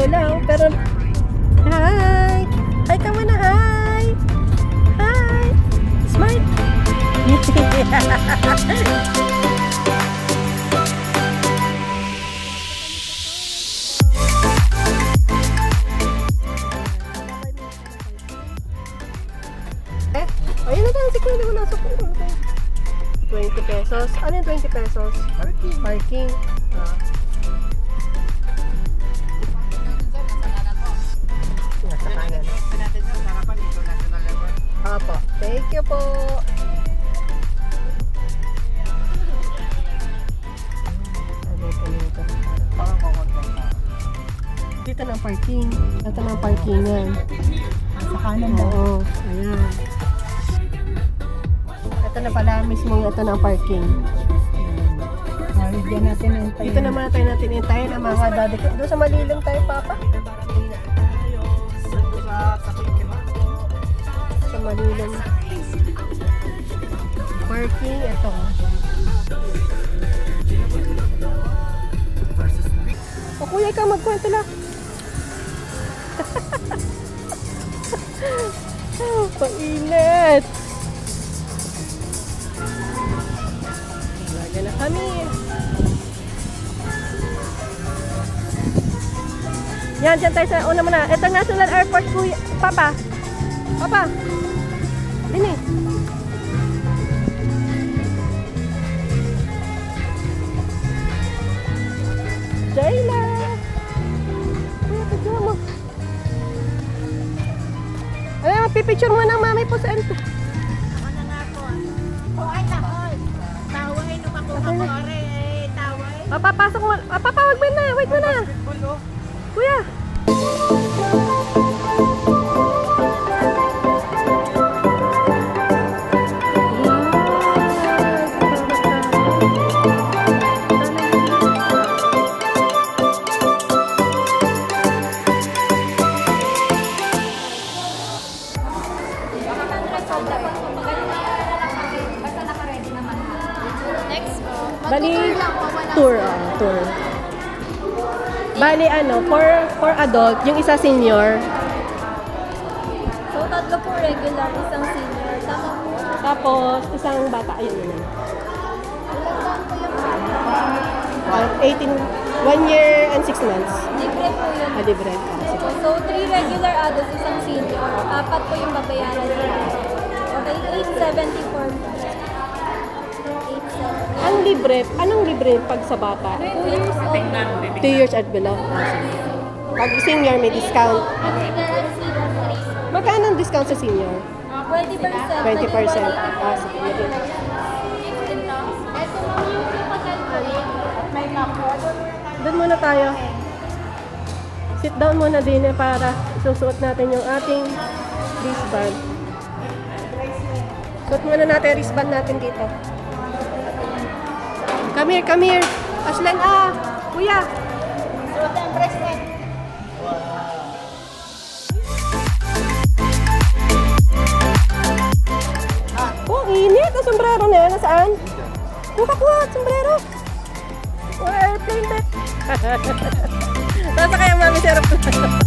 Hello, pero... Hi! Hi ka muna, hi! Hi! Smile! Ayun na tayo, si Kuya naman nasa po. 20 pesos. Ano yung 20 pesos? Parking. Parking. Nasa kanan. Apo. Thank you po. Dito na ang parking. Ito na ang parkingan. Sa kanan daw. Oo. Ayan. Ito na pala mismo ito na ang parking. Diyan natin hintayin. Dito naman tayo natin hintayin ang mga daddy. Doon sa Malilong tayo, Papa. Sa Malilong. Parking, ito. O kuya, ikaw magkwento lang. Oh, painit. Laga na kami. Yan, dyan tayo sa una muna. International Airport, kuya. Papa. Papa. Dini. Jayla. Kuya, picture mo. Ay, magpipicture mo ng mami po sa ento. Ako na nga po. Ay, tahol. Taway, nung ako kakore, taway. Papasok mo. Papa, wag mo na. Wait mo na. Kuya. Next po. Bali, lang po, walang tour. Tour. Bali, for adult, yung isa senior. So, tatlo po regular, isang senior. Tama po. Tapos, isang bata. Ayun yun. Ilang taon po yung bata? 18, 1 year and 6 months. Libre po yun. Libre. So, 3 regular adults, isang senior. 4 po yung babayaran nila. Okay, 874 po. 874. Ang libre, anong libre pag sa bata? 2 years old. 2 years at below. Pag senior, may discount. Magkano ang discount sa senior? 20%. 20%. Sige. May map po. Doon muna tayo. Sit down muna din para isusuot natin yung ating wristband. Suot muna natin yung wristband natin dito. Come here, come here. Aslan, kuya. Suot ang bracelet. Oh, init. Ang sombrero na yan. Nasaan? Kuha, sombrero. Oh, airplane na. Nasa kaya mami sa aeroplane.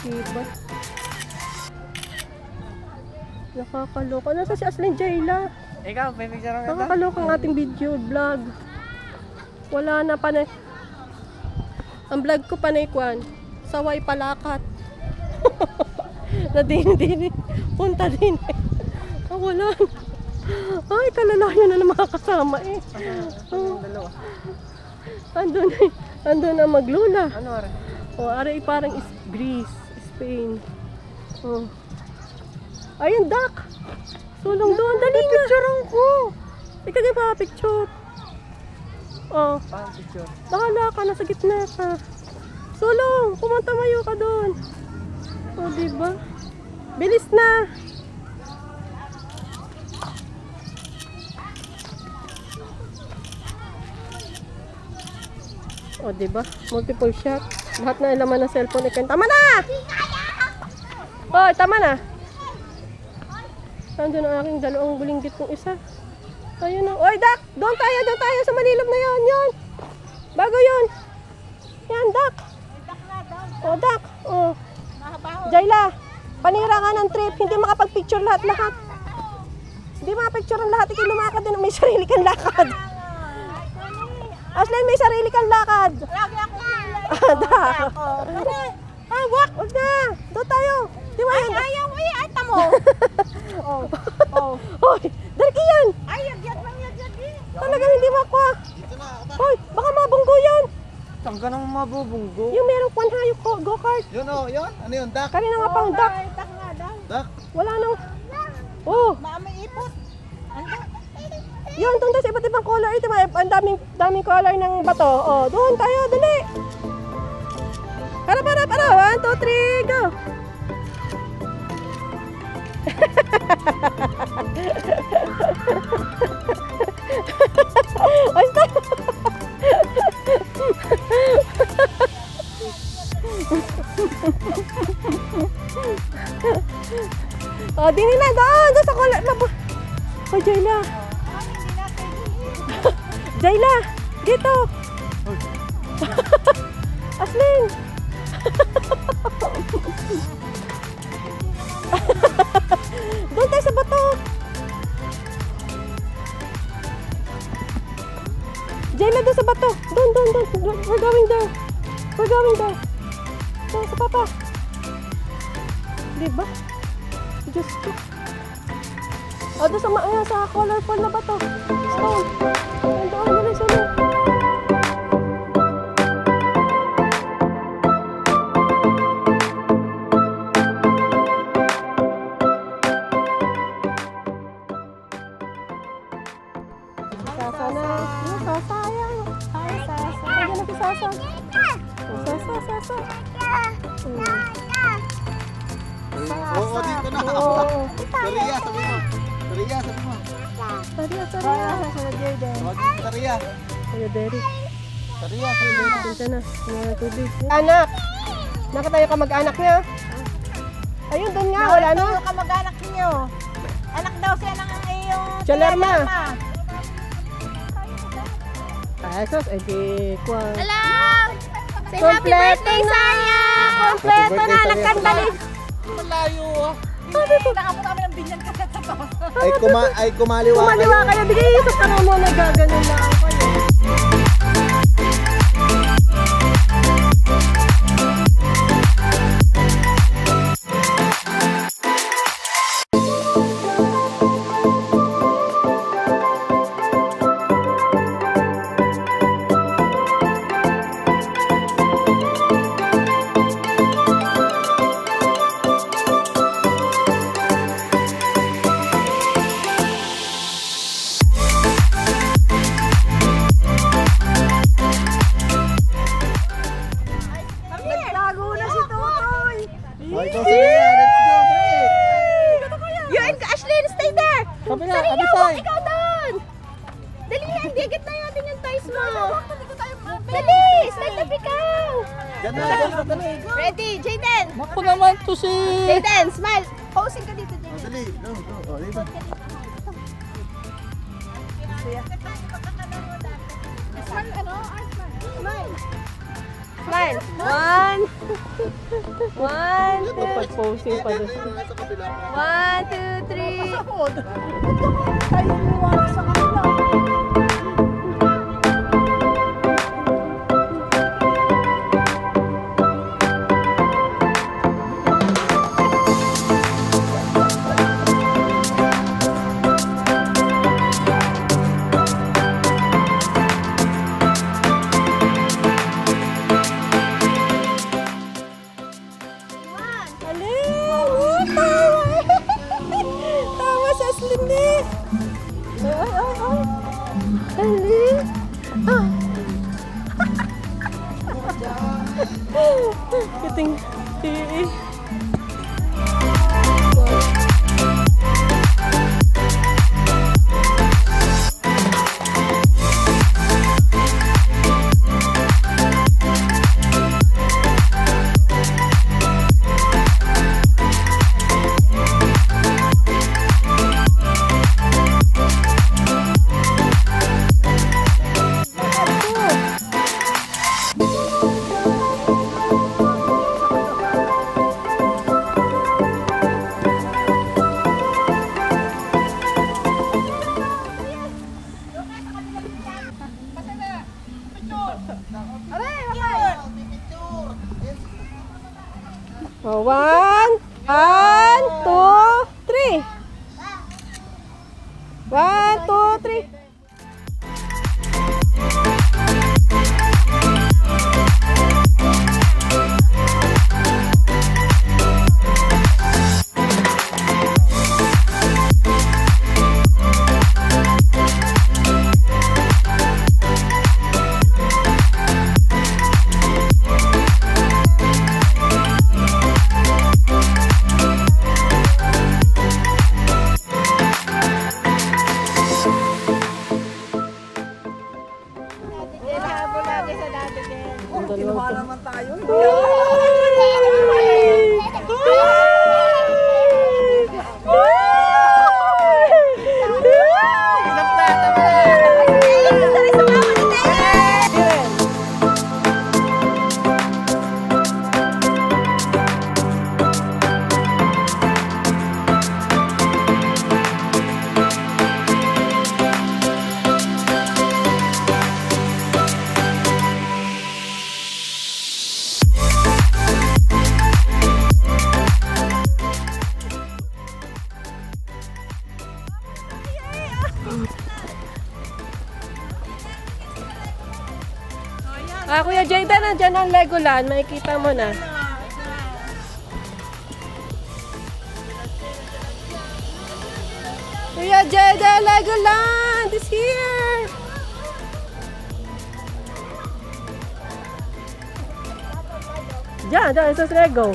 Diba? Nakakaloka. Nasa si Aslin Jayla. Ikaw, may picture ako ito? Nakakaloka ang ating video, vlog. Wala na panay. Ang vlog ko panay kwan. Saway palakat. Na din. Punta din. Wala. Ay, kalalayo na ng mga kasama eh. Dalawa. Andun na maglula. Ano rin? Aray parang Greece, Spain. Ayun, duck. Sulong doon, dali na. Picturean ko. Ikaw din pa, picture. Parang picture. Bahala ka, nasa gitna ka. Sulong, pumunta mayo ka doon. Diba? Bilis na. O, diba? Multiple shot. Lahat na laman ng cellphone. Tama na! Oh, tama na. Nandiyan ang aking dalawang bulinggit kong isa. Ayun na. Oy, Dak! Doon tayo sa malilog na yon. Yun. Bago yun. Yan, Dak. Oh, Dak. Oh. Jayla, panira ka ng trip. Hindi makapag-picture lahat. Hindi makapicture ang lahat. Ikaw lumakad din. May sarili kang lakad. Aslen, may sarili kang lakad. Lagi ako Dak. Wak. Huwag na. Doon tayo. Di ba yan? ayaw, ay, tamo. Hoy, darki yan. Ay, yagyag lang, yagyag eh. Talagang hindi makuha. Hoy, baka mabunggo yan. Saan ka nang mabubunggo? Yung merong panhayok ko, go-kart. Yun o, yun. Ano yun, Dak? Kanina nga pang duck. Tak nga daw. Dak? Wala nang... Oh, Baka may ipot. Ano? yun, doon tayo sa iba't ibang color. Ito, ang daming color ng bato. Oh, doon tayo, dali. Harap. 1, 2, 3, go. Basta. Oh, dini na doon sa color. Oh, Jayla. Jayla, dito. Aslin. Doon tayo sa bato. Jayla, doon sa bato. Doon. We're going there. Doon sa papa. Diba? Diyos ko. O, doon sa colorful na bato. Stone. Doon, dali sa loob. Sasa na. Yung sasayang. Ay, sasa. Nandiyan na si Sasa. Sasa. Oo, dito na. Oo. Tariya, sabi mo. Tariya. Tariya. Tawag mo Tariya. Kuya Derek. Tariya. Punta na. Mga tubig. Anak. Nakatayo ka mag-anak niya. Ayun, doon nga. Wala na. Ano kamag-anak niyo? Anak daw siya ng iyong... Chalerma. Ay, sos. Ay, di. Hello! Say happy Kompleto birthday, na! Saya! Kompleto na. Saya. Nagkandali. Malayo ah. Nakapot kami ng binyan kasi sa bawah. Ay kumaliwa Kumaliwa kayo. Bigay sa tanong mo. Nagaganon na ako kayo. Nagtago na si Totoy. Oh, ikaw Tariya. Let's go, Tariya. You and Ashlyn, stay there! Kabila, Sarili, abisay. ikaw doon! Dali yan, digit na natin yung toys mo. Dali, stand up ikaw! Diyan na, dali. Ready, Jayden! Ako naman to si... Jayden, smile! Posing ka dito, Jayden. Dali. Go. Oh, dito. Smile, ano? Smile. Smile. 1, 2, pag-posing pa doon. Sa kabila. 1, 2, 3. Tayo niwala sa kanila. Tawa sa Aslindi. Ay. Ali. Kiting. Oh, one, two, three. 1, 2, 3. Kinuha naman tayo. Kuya Jayden, nandyan ang Legoland. Makikita mo na. Kuya Jayden, Legoland is here! Diyan, sa Lego.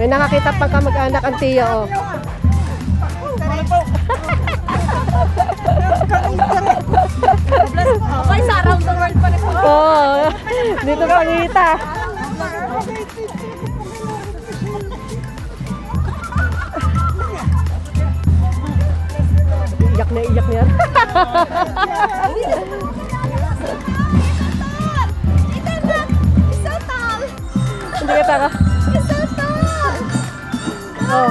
May nakakita pa ka mag-anak ang tiyo, oh. Okay, sa around the world pa rin. Oo, dito pangita. Iyak na yan. Hindi ka taka. Oh.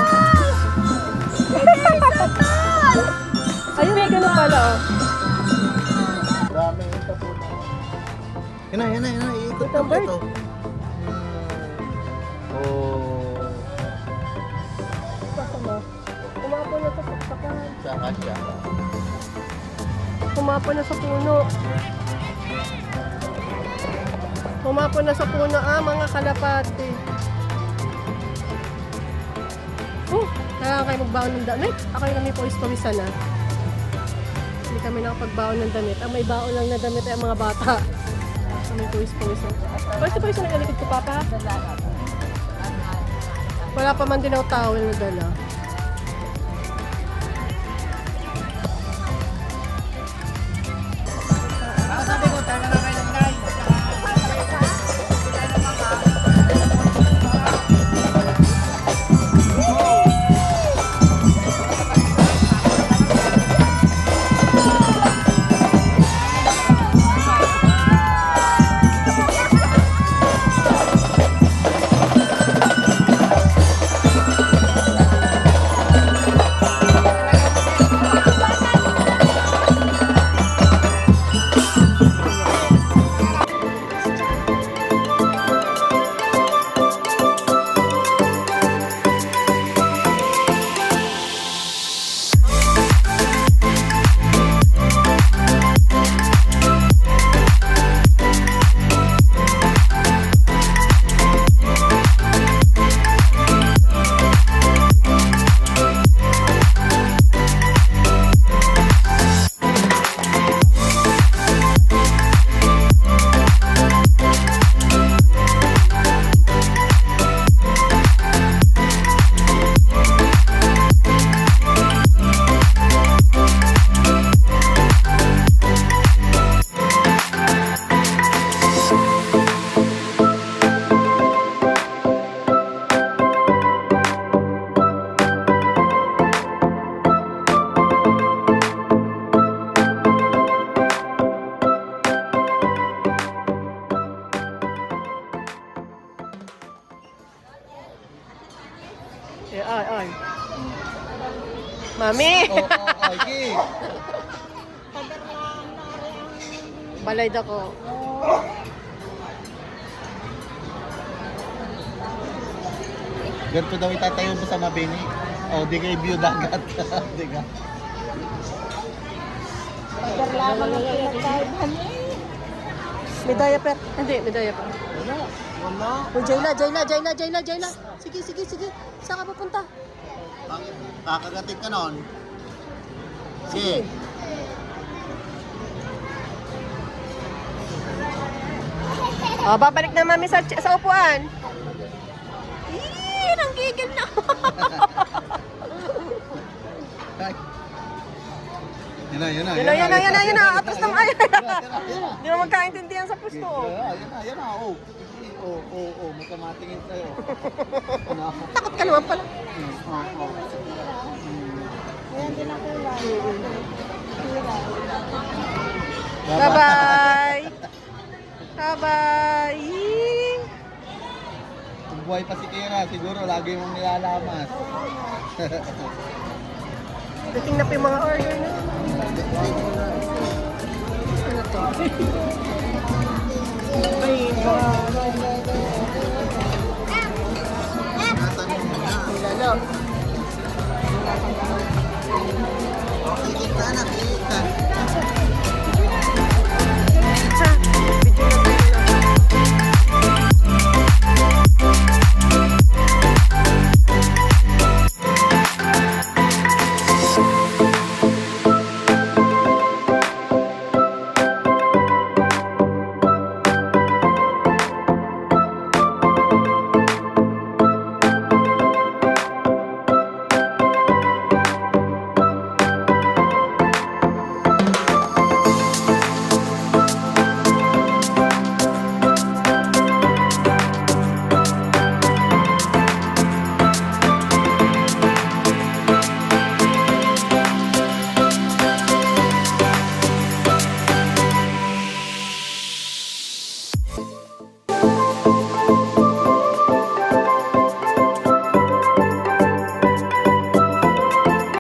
Ayun, may ganun pala, oh. Dami ito po na. Yan na. Iikot Ito, mo bird. ito. Oh. Umapo na sa saksakan. Siya. Umapo na sa puno. Umapo na sa puno, mga kalapati. Kaya kayo magbaon ng damit. Ako yung kami pawis-pawisan na. Hindi kami nakapagbaon ng damit. Ang may baon lang na damit ay ang mga bata. Kami pawis-pawisan. Pawis-pawisan na galikod ko, Papa? Wala pa man din ako towel na dala. Ay. Mami! Okay. Balay ko. Ganito daw itatayo mo sa mabini. O, di kayo view dagat. Di ka. May diaper. Hindi, may diaper. Wala. Oh, Jayla. Sige. Saan ka pupunta? Kakagating ka nun. Sige. Oh, babalik na mami sa upuan. Nang gigil na. Yan Yan na. Atras naman. Hindi mo magkaintindihan sa pusto. Yan na. Oh. Magkamatingin sa'yo. Takot ka naman pala. Ayan din ako lang. Bye-bye. Bye-bye. Kung buhay pa si Kira, siguro lagi mong nilalamas. Dating na pa yung mga order na. Ano to? Ay,